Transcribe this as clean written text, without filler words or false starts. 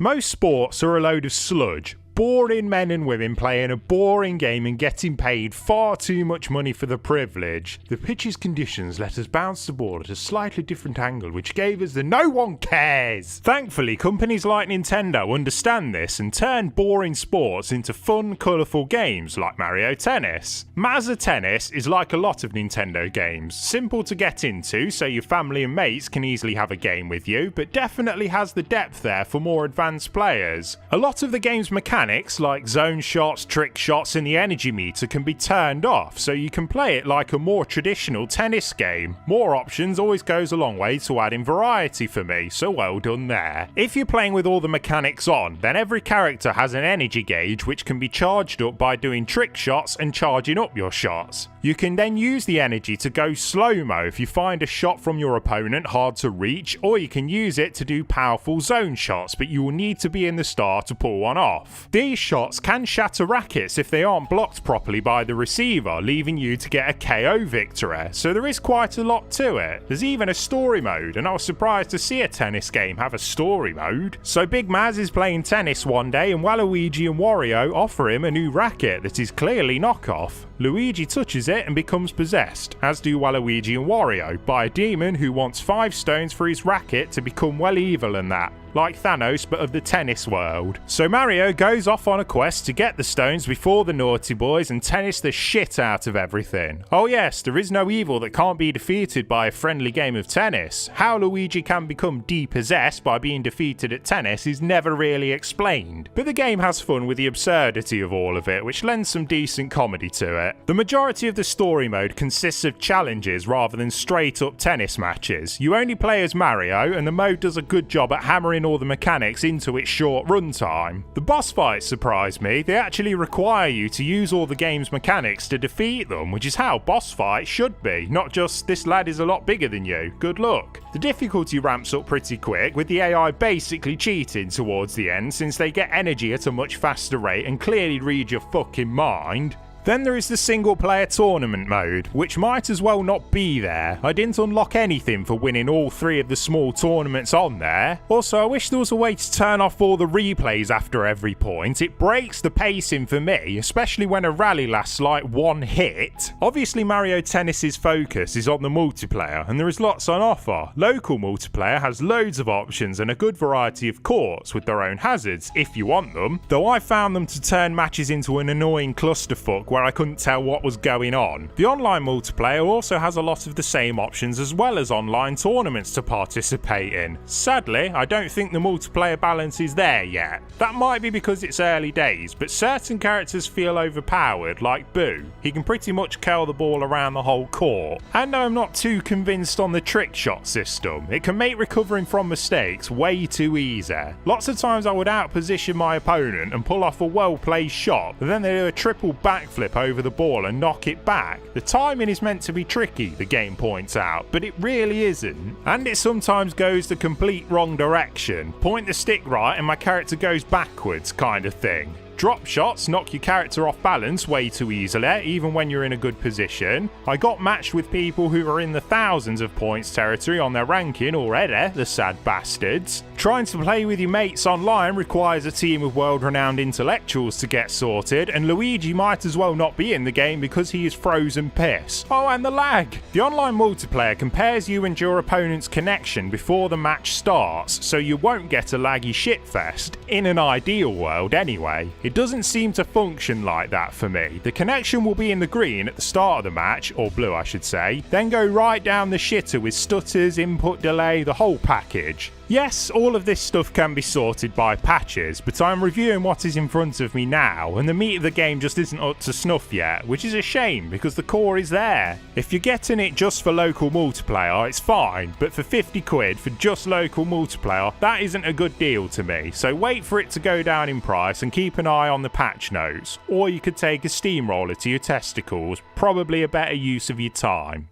Most sports are a load of sludge. Boring men and women playing a boring game and getting paid far too much money for the privilege. The pitch's conditions let us bounce the ball at a slightly different angle, which gave us the no one cares. Thankfully, companies like Nintendo understand this and turn boring sports into fun, colourful games like Mario Tennis. Mazza Tennis is like a lot of Nintendo games, simple to get into so your family and mates can easily have a game with you, but definitely has the depth there for more advanced players. A lot of the game's mechanics like zone shots, trick shots and the energy meter can be turned off, so you can play it like a more traditional tennis game. More options always goes a long way to adding variety for me, so well done there. If you're playing with all the mechanics on, then every character has an energy gauge which can be charged up by doing trick shots and charging up your shots. You can then use the energy to go slow-mo if you find a shot from your opponent hard to reach, or you can use it to do powerful zone shots, but you will need to be in the star to pull one off. These shots can shatter rackets if they aren't blocked properly by the receiver, leaving you to get a KO victory, so there is quite a lot to it. There's even a story mode, and I was surprised to see a tennis game have a story mode. So Big Maz is playing tennis one day and Waluigi and Wario offer him a new racket that is clearly knockoff. Luigi touches it and becomes possessed, as do Waluigi and Wario, by a demon who wants 5 stones for his racket to become well evil and that. Like Thanos but of the tennis world. So Mario goes off on a quest to get the stones before the naughty boys and tennis the shit out of everything. Oh yes, there is no evil that can't be defeated by a friendly game of tennis. How Luigi can become depossessed by being defeated at tennis is never really explained. But the game has fun with the absurdity of all of it, which lends some decent comedy to it. The majority of the story mode consists of challenges rather than straight up tennis matches. You only play as Mario and the mode does a good job at hammering all the mechanics into its short runtime. The boss fights surprise me. They actually require you to use all the game's mechanics to defeat them, which is how boss fights should be, not just this lad is a lot bigger than you, good luck. The difficulty ramps up pretty quick, with the AI basically cheating towards the end since they get energy at a much faster rate and clearly read your fucking mind. Then there is the single player tournament mode, which might as well not be there. I didn't unlock anything for winning all 3 of the small tournaments on there. Also, I wish there was a way to turn off all the replays after every point. It breaks the pacing for me, especially when a rally lasts like 1 hit. Obviously Mario Tennis's focus is on the multiplayer, and there is lots on offer. Local multiplayer has loads of options and a good variety of courts with their own hazards, if you want them, though I found them to turn matches into an annoying clusterfuck where I couldn't tell what was going on. The online multiplayer also has a lot of the same options as well as online tournaments to participate in. Sadly, I don't think the multiplayer balance is there yet. That might be because it's early days, but certain characters feel overpowered, like Boo. He can pretty much curl the ball around the whole court. And I'm not too convinced on the trick shot system. It can make recovering from mistakes way too easy. Lots of times I would outposition my opponent and pull off a well-placed shot, but then they do a triple backflip over the ball and knock it back. The timing is meant to be tricky, the game points out, but it really isn't. And it sometimes goes the complete wrong direction. Point the stick right and my character goes backwards, kind of thing. Drop shots knock your character off balance way too easily, even when you're in a good position. I got matched with people who are in the thousands of points territory on their ranking already, the sad bastards. Trying to play with your mates online requires a team of world-renowned intellectuals to get sorted, and Luigi might as well not be in the game because he is frozen piss. Oh, and the lag! The online multiplayer compares you and your opponent's connection before the match starts, so you won't get a laggy shitfest, in an ideal world anyway. It doesn't seem to function like that for me. The connection will be in the green at the start of the match, or blue I should say, then go right down the shitter with stutters, input delay, the whole package. Yes, all of this stuff can be sorted by patches, but I'm reviewing what is in front of me now, and the meat of the game just isn't up to snuff yet, which is a shame because the core is there. If you're getting it just for local multiplayer, it's fine, but for 50 quid for just local multiplayer, that isn't a good deal to me, so wait for it to go down in price and keep an eye on the patch notes. Or you could take a steamroller to your testicles, probably a better use of your time.